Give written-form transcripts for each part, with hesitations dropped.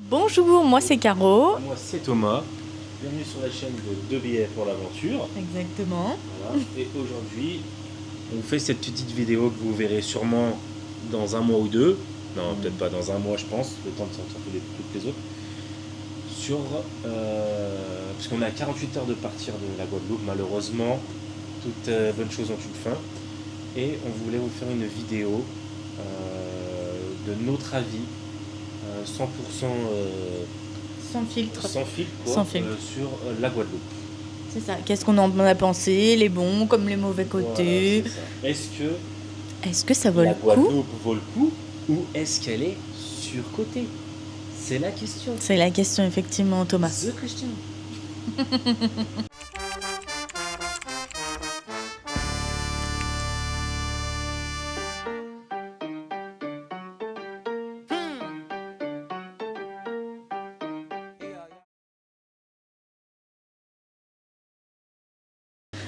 Bonjour, moi c'est Caro. Moi c'est Thomas, bienvenue sur la chaîne de 2 billets pour l'aventure. Exactement. Voilà. Et aujourd'hui, on fait cette petite vidéo que vous verrez sûrement dans un mois ou deux. Non, peut-être pas dans un mois, je pense, le temps de sortir toutes les autres. Sur. Parce qu'on est à 48 heures de partir de la Guadeloupe, malheureusement, toute bonne chose ont une fin. Et on voulait vous faire une vidéo de notre avis, 100% Sans filtre. sans fil, quoi, Sans filtre. sur la Guadeloupe. C'est ça. Qu'est-ce qu'on en a pensé, les bons comme les mauvais côtés. Voilà, c'est ça. Est-ce que ça vaut La le coup? Guadeloupe vaut le coup ou est-ce qu'elle est surcotée? C'est la question. C'est la question effectivement, Thomas. The question.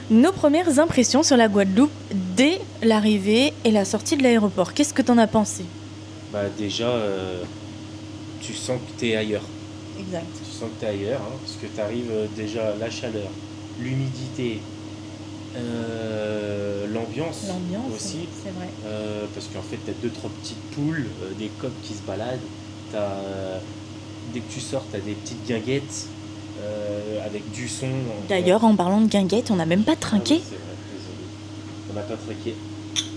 Nos premières impressions sur la Guadeloupe dès l'arrivée et la sortie de l'aéroport. Qu'est-ce que t'en as pensé? Bah déjà, tu sens que t'es ailleurs. Exact. Tu sens que t'es ailleurs, hein, parce que t'arrives déjà la chaleur, l'humidité, l'ambiance aussi. c'est vrai. Parce qu'en fait, t'as deux, trois petites poules, des coqs qui se baladent. Dès que tu sors, t'as des petites guinguettes avec du son. D'ailleurs, en parlant de guinguettes, on n'a même pas Ah trinqué. oui, c'est vrai, désolé. On n'a pas trinqué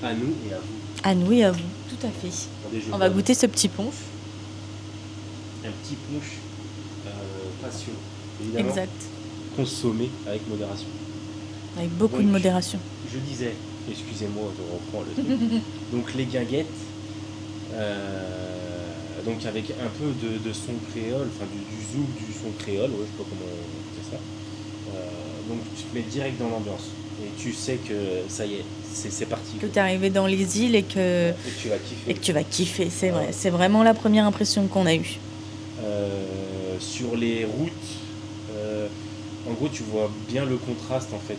à nous et à vous. À nous et à vous, tout à fait. Attendez, je On va bois goûter ce petit punch. un petit punch passion. Évidemment, Exact. consommé avec modération. Avec beaucoup Donc, de modération. Je disais, excusez-moi, je reprends le truc. Donc les guinguettes, donc avec un peu de son créole, enfin du zouk du son créole, ouais, je sais pas comment on fait ça. Donc tu te mets direct dans l'ambiance et tu sais que ça y est, c'est parti. Que tu es arrivé dans les îles et que tu vas kiffer. tu vas kiffer, c'est vrai. Ouais. C'est vraiment la première impression qu'on a eue. Sur les routes, en gros tu vois bien le contraste en fait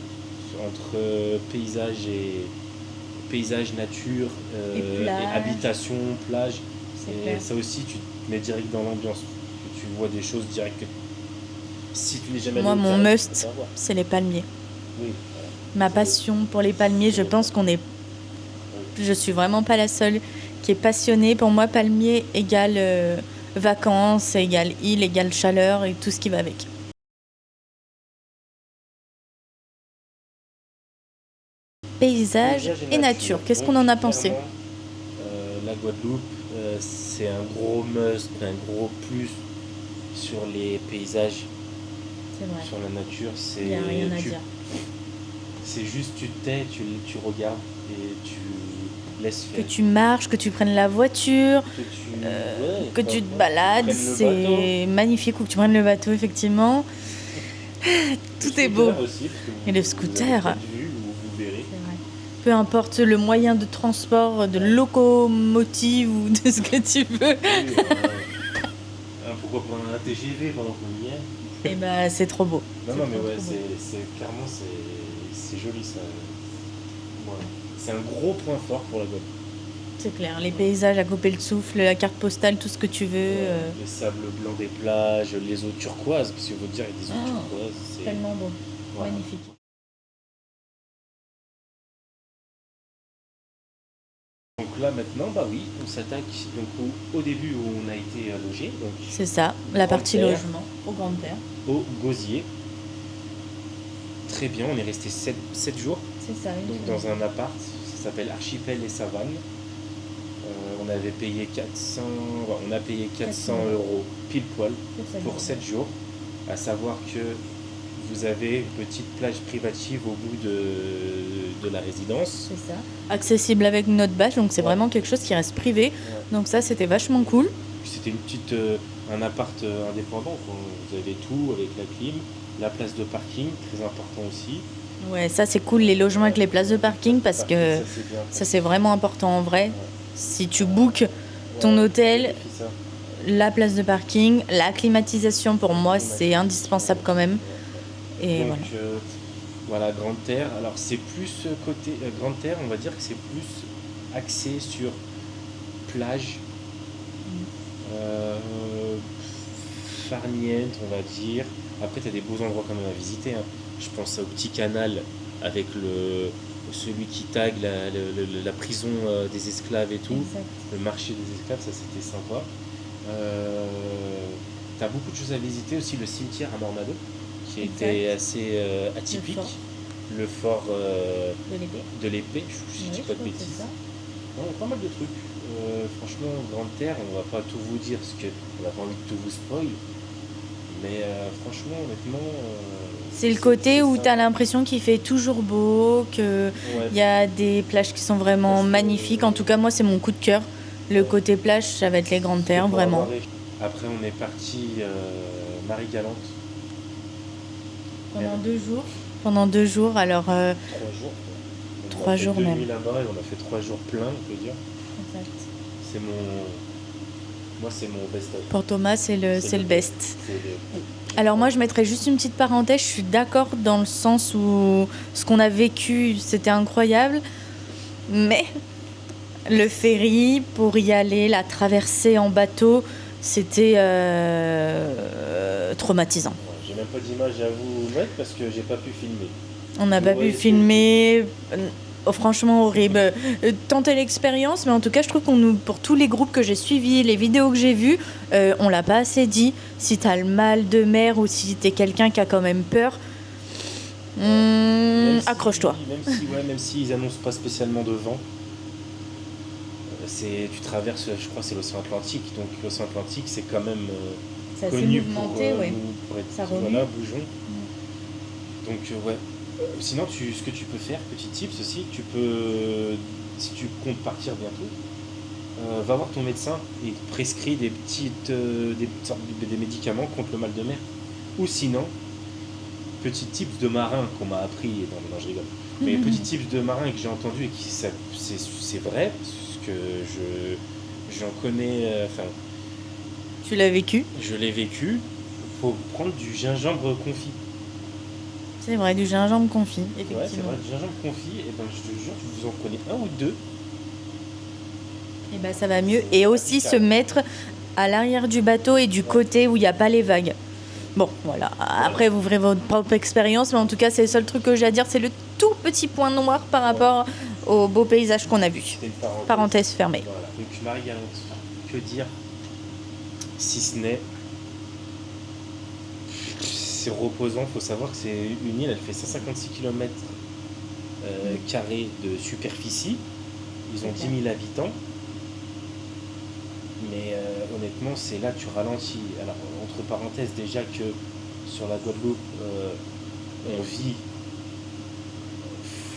entre paysage, nature, Et plage. habitation, plage. C'est Et clair. ça aussi, tu te mets direct dans l'ambiance. Tu vois des choses direct que si tu n'es jamais Moi, allé au mon Caraïbes, tu must, peux pas voir. c'est les palmiers. Oui, Ma passion pour les palmiers, je pense qu'on est... Je suis vraiment pas la seule qui est passionnée. Pour moi, palmier égale vacances, égale île, égale chaleur et tout ce qui va avec. Paysage et nature, qu'est-ce qu'on en a pensé? Clairement, la Guadeloupe, c'est un gros must, un gros plus sur les paysages, C'est vrai. sur la nature. Il n'y a rien à dire. C'est juste, tu te tais, tu regardes et tu laisses Que faire. tu marches, que tu prennes la voiture, que tu te balades, prennes le c'est magnifique. Ou que tu prennes le bateau, effectivement. Tout est beau. Aussi, parce que Et le vous scooter. avez peut-être vu ou vous verrez. C'est vrai. Peu importe le moyen de transport, de locomotive ou de ce que tu veux. Oui, pourquoi pas un TGV pendant qu'on y est? Et bah c'est trop beau. Non, mais ouais, trop beau. clairement, c'est joli ça. Voilà. C'est un gros point fort pour la Guadeloupe. C'est clair. Les paysages à couper le souffle, la carte postale, tout ce que tu veux. Les sables blancs des plages, les eaux turquoises, parce qu'il faut dire qu'il y a des eaux turquoises. C'est Tellement beau. voilà. Magnifique. Donc là maintenant, bah oui, on s'attaque donc au début où on a été logé, donc C'est ça, la partie Grande-Terre. logement, aux grandes terres. au Gosier. Très bien, on est resté 7 jours. C'est ça, Donc dans un appart, ça s'appelle Archipel et Savane. On avait payé 400, on a payé 400 € pile poil pour 7 jours. À savoir que vous avez une petite plage privative au bout de la résidence. C'est ça. Accessible avec notre bâche, donc c'est vraiment quelque chose qui reste privé. Ouais. Donc ça, c'était vachement cool. C'était un appart indépendant, quoi. Vous avez tout avec la clim, la place de parking, très important aussi. Ouais, ça c'est cool, les logements avec les places de parking, parce que Ça, c'est bien. ça c'est vraiment important en vrai. Ouais. Si tu bookes ton hôtel, vérifie ça. la place de parking, la climatisation pour moi c'est indispensable quand même. Et Donc voilà. voilà, Grande Terre. Alors c'est plus côté Grande Terre, on va dire que c'est plus axé sur plage, farniente, on va dire. Après, tu as des beaux endroits quand même à visiter, hein. Je pense au petit canal avec celui qui tague la prison des esclaves et tout. Exact. Le marché des esclaves, ça c'était sympa. T'as beaucoup de choses à visiter aussi, le cimetière à Mormado, qui Exact. était assez atypique. Le fort De l'épée. de l'épée, je dis pas de bêtises. Ouais, pas mal de trucs. Franchement, Grande Terre, on va pas tout vous dire parce qu'on n'a pas envie de tout vous spoil. Mais franchement, honnêtement. C'est le côté où tu as l'impression qu'il fait toujours beau, qu'il Ouais. y a des plages qui sont vraiment Parce que- magnifiques. En tout cas, moi, c'est mon coup de cœur. Le Ouais. côté plage, ça va être les Grandes Terres, Pour vraiment. avoir- Après, on est parti Marie-Galante. Pendant 2 jours, alors... 3 jours. On 3 a fait jours 2 même. nuits là-bas et on a fait 3 jours pleins, on peut dire. C'est mon. Moi, c'est mon best-of. Pour Thomas, c'est le best. C'est le- Alors moi, je mettrais juste une petite parenthèse. Je suis d'accord dans le sens où ce qu'on a vécu, c'était incroyable. Mais le ferry, pour y aller, la traversée en bateau, c'était traumatisant. Ouais, j'ai même pas d'image à vous mettre parce que j'ai pas pu filmer. On n'a pas pu filmer. Franchement horrible. Tenter l'expérience, mais en tout cas, je trouve pour tous les groupes que j'ai suivis, les vidéos que j'ai vues, on l'a pas assez dit. Si t'as le mal de mer ou si t'es quelqu'un qui a quand même peur, accroche-toi. Même s'ils annoncent pas spécialement de vent, tu traverses, je crois, c'est l'océan Atlantique. Donc l'océan Atlantique, c'est quand même C'est assez connu mouvementé, pour, ouais. pour être Ça remue. voilà, bougeons. Donc ouais. Sinon, ce que tu peux faire, petit tips aussi, si tu comptes partir bientôt, va voir ton médecin et il te prescrit des médicaments contre le mal de mer. Ou sinon, petit tips de marin qu'on m'a appris, non je rigole, mais petit tips de marin que j'ai entendu et c'est vrai, parce que j'en connais, Tu l'as vécu? je l'ai vécu, faut prendre du gingembre confit. C'est vrai, du gingembre confit, Ouais, c'est effectivement. vrai, du gingembre confit, et ben je te jure, vous en prenez un ou deux. Et ben ça va mieux. Et aussi se mettre à l'arrière du bateau et du côté où il n'y a pas les vagues. Bon, voilà. Après, vous verrez votre propre expérience, mais en tout cas, c'est le seul truc que j'ai à dire. C'est le tout petit point noir par rapport au beau paysage qu'on a vu. C'était une parenthèse. Parenthèse fermée. Voilà. Donc Marie-Galante, que dire si ce n'est c'est reposant. Faut savoir que c'est une île, elle fait 156 km carrés de superficie. Ils ont 10 000 habitants. Mais honnêtement, c'est là que tu ralentis. Alors, entre parenthèses, déjà que sur la Guadeloupe, on vit,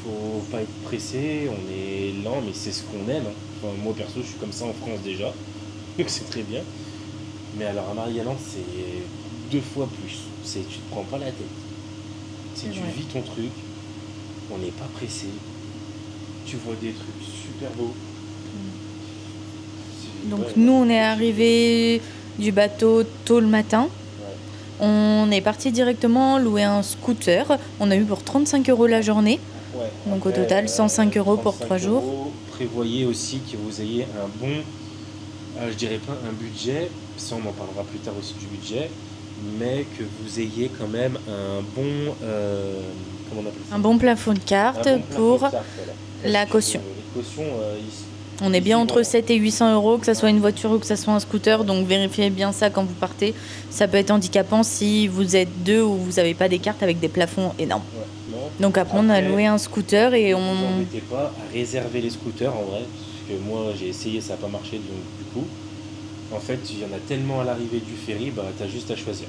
faut pas être pressé, on est lent, mais c'est ce qu'on aime, hein. Enfin, moi perso, je suis comme ça en France déjà, donc c'est très bien. Mais alors à Marie-Galante, c'est 2 fois plus. Tu te prends pas la tête. Tu vis ton truc, on n'est pas pressé, tu vois des trucs super beaux. Donc nous, on est arrivé du bateau tôt le matin. Ouais. On est parti directement louer un scooter. On a eu pour 35 € la journée. Ouais. Donc Après, au total, 105 € pour 35 3 jours. €. Prévoyez aussi que vous ayez un bon, je dirais pas un budget, ça on en parlera plus tard aussi du budget, mais que vous ayez quand même un bon, comment on appelle ça ? Un bon plafond de carte Un bon plafond pour de carte, voilà. la Parce que, caution. les cautions, ici. On est bien Ici, entre voilà. 7 et 800 €, que ça soit une voiture ou que ça soit un scooter. Donc vérifiez bien ça quand vous partez. Ça peut être handicapant si vous êtes 2 ou vous n'avez pas des cartes avec des plafonds énormes. Ouais, non. Donc après, on a loué un scooter et Ne vous embêtez pas à réserver les scooters en vrai, parce que moi j'ai essayé, ça n'a pas marché, donc du coup, en fait, il y en a tellement à l'arrivée du ferry, bah t'as juste à choisir.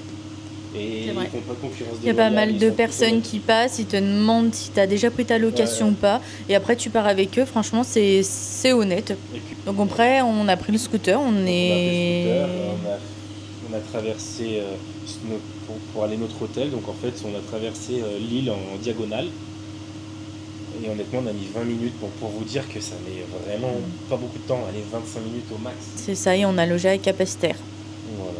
Et C'est vrai. ils font pas concurrence. Il y a pas mal de personnes qui passent, ils te demandent si tu as déjà pris ta location ou pas. Et après, tu pars avec eux. Franchement, c'est honnête. Donc après, on a pris le scooter. On a traversé pour aller à notre hôtel. Donc en fait, on a traversé l'île en diagonale. Et honnêtement, on a mis 20 minutes pour vous dire que ça met vraiment pas beaucoup de temps. Allez, 25 minutes au max. C'est ça, et on a logé à Capesterre. Voilà,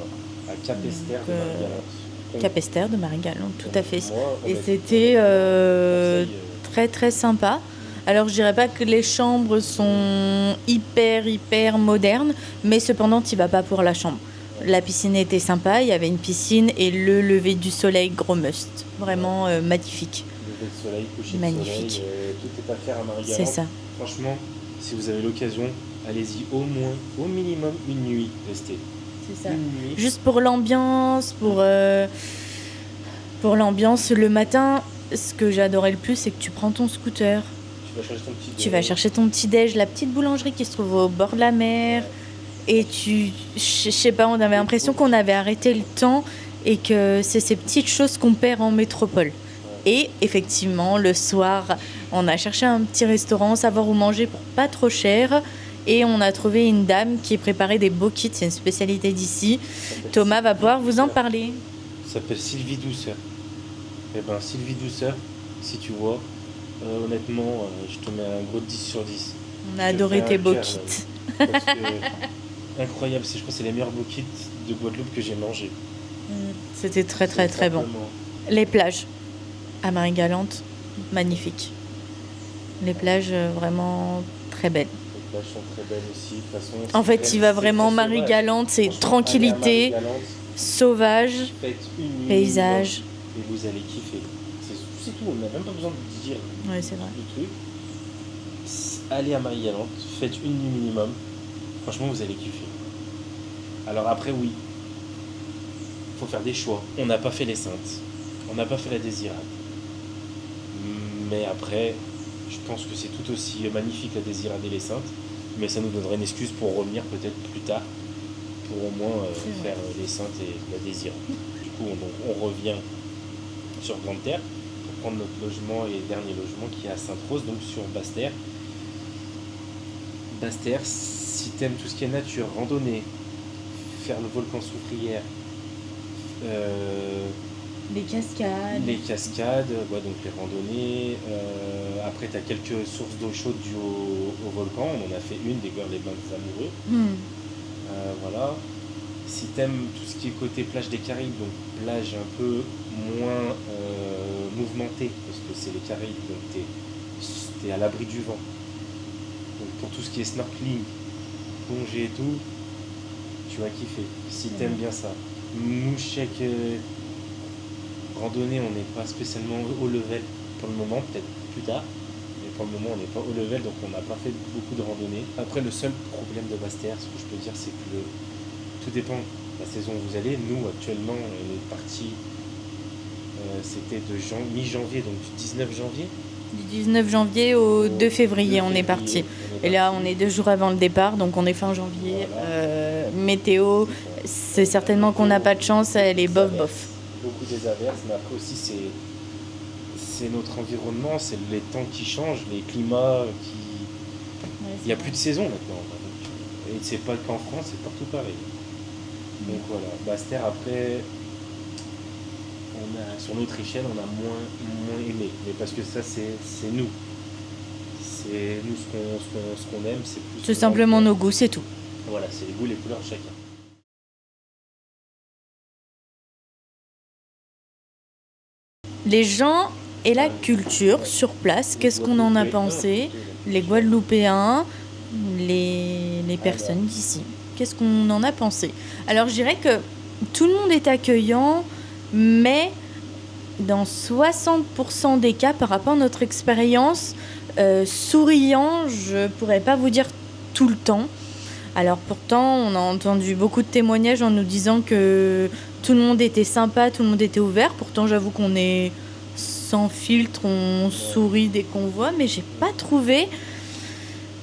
à Capesterre de Marie-Galante. Capesterre de Marie-Galante, tout à fait. Moi, Et c'était très très sympa. Alors je dirais pas que les chambres sont hyper modernes, mais cependant tu vas pas pour la chambre. La piscine était sympa, il y avait une piscine et le lever du soleil, gros must. Vraiment magnifique. Lever de soleil, coucher Magnifique. de soleil, tout est à faire à Marie-Galante. C'est ça. Franchement, si vous avez l'occasion, allez-y au moins, au minimum une nuit, restez. C'est ça. Une nuit. Juste pour l'ambiance, pour l'ambiance, le matin, ce que j'adorais le plus, c'est que tu prends ton scooter, Tu vas chercher ton petit tu vas chercher ton petit déj, la petite boulangerie qui se trouve au bord de la mer, et je sais pas, on avait l'impression qu'on avait arrêté le temps et que c'est ces petites choses qu'on perd en métropole. Et effectivement, le soir, on a cherché un petit restaurant, savoir où manger pour pas trop cher. Et on a trouvé une dame qui préparait des bokits, c'est une spécialité d'ici. Thomas va pouvoir vous en parler. Ça s'appelle Sylvie Douceur. Eh ben Sylvie Douceur, si tu vois, honnêtement, je te mets un gros 10 sur 10. On a adoré tes bokits. Parce que, incroyable, je crois que c'est les meilleurs bokits de Guadeloupe que j'ai mangés. C'était très très très bon. Les plages à Marie-Galante, magnifiques. Les plages vraiment très belles. Les plages sont très belles aussi. De toute façon, en fait, il va vraiment Marie-Galante, c'est tranquillité, sauvage, paysage. Et vous allez kiffer. C'est tout, on n'a même pas besoin de dire ouais, c'est vrai. le truc. Allez à Marie-Galante, faites une nuit minimum. Franchement, vous allez kiffer. Alors après, oui, il faut faire des choix. On n'a pas fait les Saintes. On n'a pas fait la Désirade. Mais après, je pense que c'est tout aussi magnifique la Désirade et les Saintes. Mais ça nous donnerait une excuse pour revenir peut-être plus tard. Pour au moins faire les Saintes et la Désirade. Du coup, on revient sur Grande Terre pour prendre notre logement et dernier logement qui est à Sainte-Rose, donc sur Basse-Terre. Basse-Terre, si t'aimes tout ce qui est nature, randonnée, faire le volcan Soufrière, les cascades, ouais, donc les randonnées. Après, tu as quelques sources d'eau chaude dues au volcan. On en a fait une, des bains des amoureux. Voilà. Si t'aimes tout ce qui est côté plage des Caraïbes, donc plage un peu moins mouvementée, parce que c'est les Caraïbes, donc t'es à l'abri du vent. Donc pour tout ce qui est snorkeling, plongée et tout, tu vas kiffer. Si t'aimes bien ça. Nous, chaque randonnée, on n'est pas spécialement au level pour le moment, peut-être plus tard. Mais pour le moment, on n'est pas au level, donc on n'a pas fait beaucoup de randonnées. Après, le seul problème de Basse-Terre, ce que je peux dire, c'est que tout dépend de la saison où vous allez. Nous, actuellement, on est parti, c'était de mi-janvier, donc du 19 janvier. Du 19 janvier au 2 février, on est parti. Et là, on est 2 jours avant le départ, donc on est fin janvier. Voilà. Météo, c'est certainement qu'on n'a pas de chance, elle est bof. Beaucoup des averses, mais après aussi, c'est notre environnement, c'est les temps qui changent, les climats qui... Il n'y a plus de saison maintenant. Et c'est pas qu'en France, c'est partout pareil. Donc voilà, Basse-Terre, après, sur notre échelle, on a moins aimé. Mais parce que ça, c'est nous. C'est nous ce qu'on aime, c'est plus... Tout simplement nos goûts, c'est tout. Voilà, c'est les goûts, les couleurs de chacun. Les gens et la culture sur place, qu'est-ce qu'on en a pensé? Les Guadeloupéens, les personnes d'ici, qu'est-ce qu'on en a pensé? Alors je dirais que tout le monde est accueillant, mais dans 60% des cas, par rapport à notre expérience, souriant, je pourrais pas vous dire tout le temps. Alors pourtant, on a entendu beaucoup de témoignages en nous disant que tout le monde était sympa, tout le monde était ouvert. Pourtant, j'avoue qu'on est sans filtre, on sourit dès qu'on voit, mais j'ai pas trouvé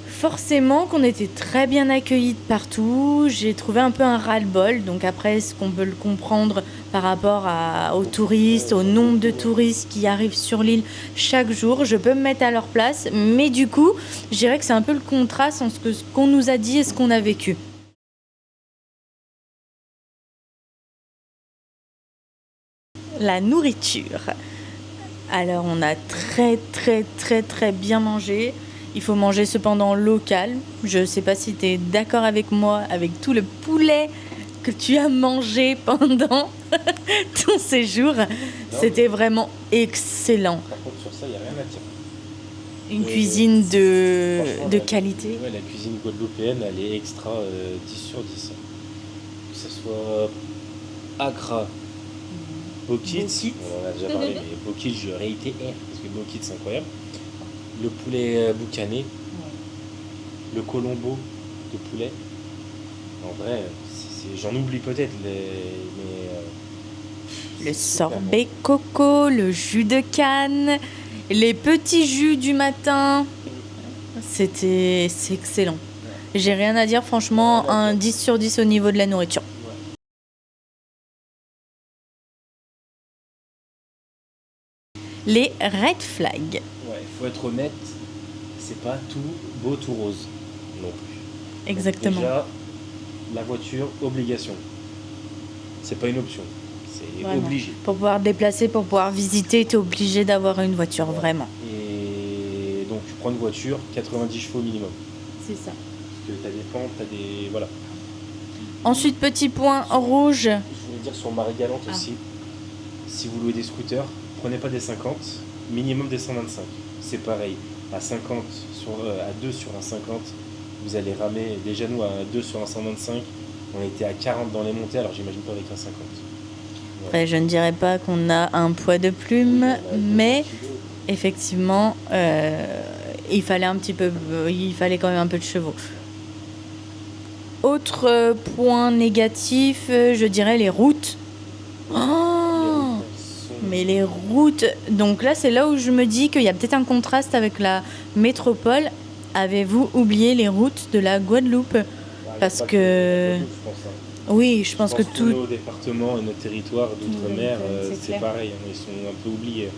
forcément qu'on était très bien accueillis de partout. J'ai trouvé un peu un ras-le-bol. Donc après, est-ce qu'on peut le comprendre par rapport aux touristes, au nombre de touristes qui arrivent sur l'île chaque jour? Je peux me mettre à leur place, mais du coup, je dirais que c'est un peu le contraste entre ce qu'on nous a dit et ce qu'on a vécu. La nourriture. Alors, on a très bien mangé. Il faut manger cependant local. Je ne sais pas si tu es d'accord avec moi, avec tout le poulet que tu as mangé pendant ton séjour. C'était vraiment excellent. Par contre, sur ça, il n'y a rien à dire. Une cuisine de qualité. Ouais, la cuisine guadeloupéenne, elle est extra 10 sur 10. Que ce soit Accra, Bokit, Bokit. on en a déjà parlé, mais Bokit, je réitère, parce que Bokit, c'est incroyable. Le poulet boucané, le colombo de poulet. En vrai, j'en oublie peut-être, mais Le super bon. sorbet coco, le jus de canne, les petits jus du matin. C'est excellent. J'ai rien à dire, franchement, Rien à un dire. 10 sur 10 au niveau de la nourriture. Les red flags. Ouais, faut être honnête, c'est pas tout beau, tout rose non plus. Exactement. Donc déjà, la voiture, obligation. C'est pas une option, c'est Vraiment. obligé. Pour pouvoir te déplacer, pour pouvoir visiter, tu es obligé d'avoir une voiture, vraiment. Et donc tu prends une voiture, 90 chevaux minimum. C'est ça. Parce que t'as des pentes, t'as des... Voilà. Ensuite, petit point rouge. Je voulais dire sur Marie-Galante aussi, si vous louez des scooters, prenez pas des 50, minimum des 125. C'est pareil, à 50 à 2 sur un 50, vous allez ramer. Déjà nous à 2 sur un 125, on était à 40 dans les montées, alors j'imagine pas avec un 50. Ouais. Après, je ne dirais pas qu'on a un poids de plume, mais effectivement, il fallait quand même un peu de chevaux. Autre point négatif, je dirais les routes. Oh, mais les routes, donc là c'est là où je me dis qu'il y a peut-être un contraste avec la métropole. Avez-vous oublié les routes de la Guadeloupe? Parce que oui, je pense que tous nos départements et nos territoires d'outre-mer, c'est pareil, ils sont un peu oubliés.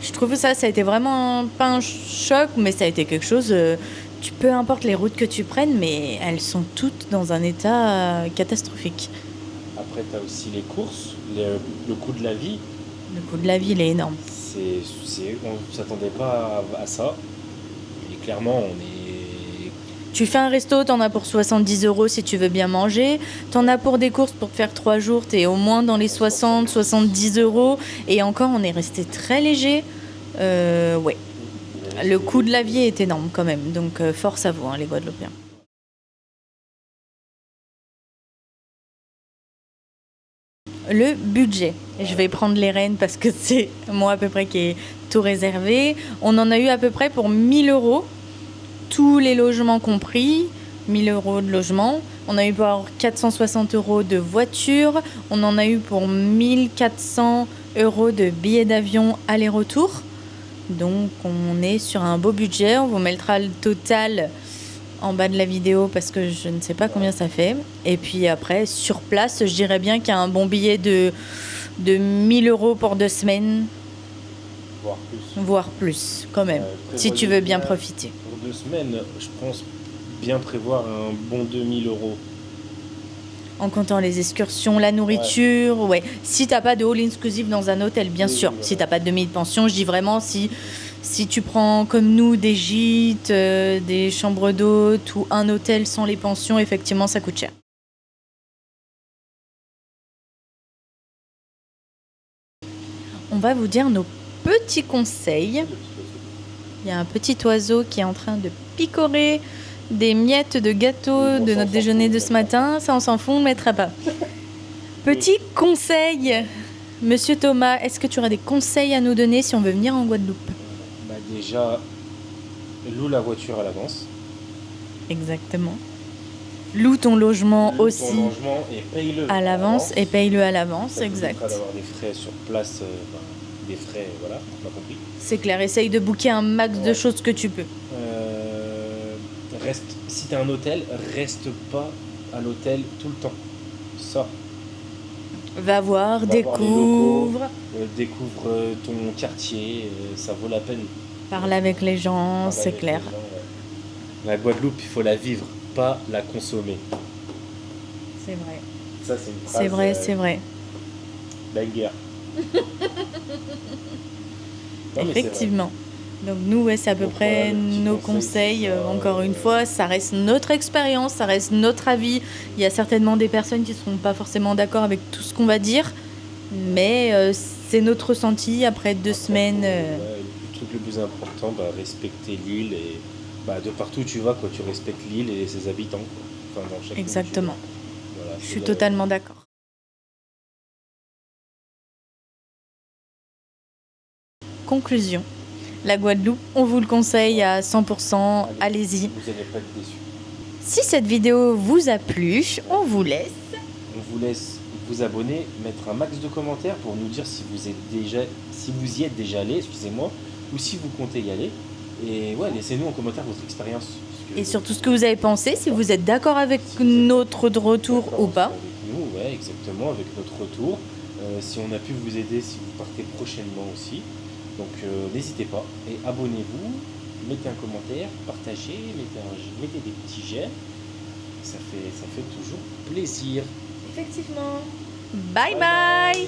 Je trouve ça a été vraiment pas un choc, mais ça a été quelque chose. Peu importe les routes que tu prennes, mais elles sont toutes dans un état catastrophique. Après, tu as aussi les courses, le coût de la vie. Le coût de la vie, il est énorme. On ne s'attendait pas à ça. Et clairement, on est... Tu fais un resto, t'en as pour 70 € si tu veux bien manger. T'en as pour des courses pour te faire 3 jours, t'es au moins dans les 60-70 €. Et encore, on est resté très léger. Ouais. Le coût de la vie est énorme quand même. Donc, force à vous, les Guadeloupéens. Le budget. Je vais prendre les rênes parce que c'est moi à peu près qui est tout réservé. On en a eu à peu près pour 1000 €. Tous les logements compris, 1000 € de logement. On a eu pour 460 € de voiture. On en a eu pour 1400 € de billets d'avion aller-retour. Donc on est sur un beau budget. On vous mettra le total en bas de la vidéo parce que je ne sais pas combien ça fait. Et puis après, sur place, je dirais bien qu'il y a un bon billet de 1000 € pour 2 semaines. Voire plus, quand même, si tu veux bien profiter. Pour 2 semaines, je pense bien prévoir un bon 2000 €. En comptant les excursions, la nourriture, ouais. Si t'as pas de all inclusive dans un hôtel, bien sûr. Voilà. Si t'as pas de demi-pension, je dis vraiment si tu prends comme nous des gîtes, des chambres d'hôtes ou un hôtel sans les pensions, effectivement, ça coûte cher. On va vous dire nos petits conseils. Il y a un petit oiseau qui est en train de picorer des miettes de gâteau de notre déjeuner de ce matin. Ça, on s'en fout, on ne le mettra pas. Petit conseil, Monsieur Thomas, est-ce que tu auras des conseils à nous donner si on veut venir en Guadeloupe? Déjà, loue la voiture à l'avance. Exactement. Loue ton logement aussi ton logement et paye-le à l'avance et paye-le à l'avance, ça exact. Ça d'avoir des frais sur place, des frais, voilà, on a compris. C'est clair, essaye de booker un max de choses que tu peux. Si tu as un hôtel, reste pas à l'hôtel tout le temps. Sors. Va voir, découvre. Découvre ton quartier, ça vaut la peine. Parle avec les gens, c'est clair. La Guadeloupe, il faut la vivre, pas la consommer. C'est vrai. Ça, c'est une phrase. C'est vrai. Banger. Effectivement. Donc nous, c'est à peu près nos conseils. Encore une fois, ça reste notre expérience, ça reste notre avis. Il y a certainement des personnes qui ne seront pas forcément d'accord avec tout ce qu'on va dire, mais c'est notre ressenti après 2 semaines. Le truc le plus important, respecter l'île et de partout où tu vas, tu respectes l'île et ses habitants. Enfin, dans chaque Exactement. Voilà, Je suis totalement d'accord. Conclusion. La Guadeloupe, on vous le conseille à 100%, allez-y. Vous n'allez pas être déçus. Si cette vidéo vous a plu, on vous laisse vous abonner, mettre un max de commentaires pour nous dire si vous y êtes déjà allé, excusez-moi, ou si vous comptez y aller. Et ouais, laissez-nous en commentaire votre expérience. Et surtout ce que vous avez pensé, si vous êtes d'accord avec notre retour ou pas. Avec nous, ouais, exactement, avec notre retour. Si on a pu vous aider, si vous partez prochainement aussi. Donc n'hésitez pas et abonnez-vous, mettez un commentaire, partagez, mettez des petits j'aime. Ça fait toujours plaisir. Effectivement. Bye bye.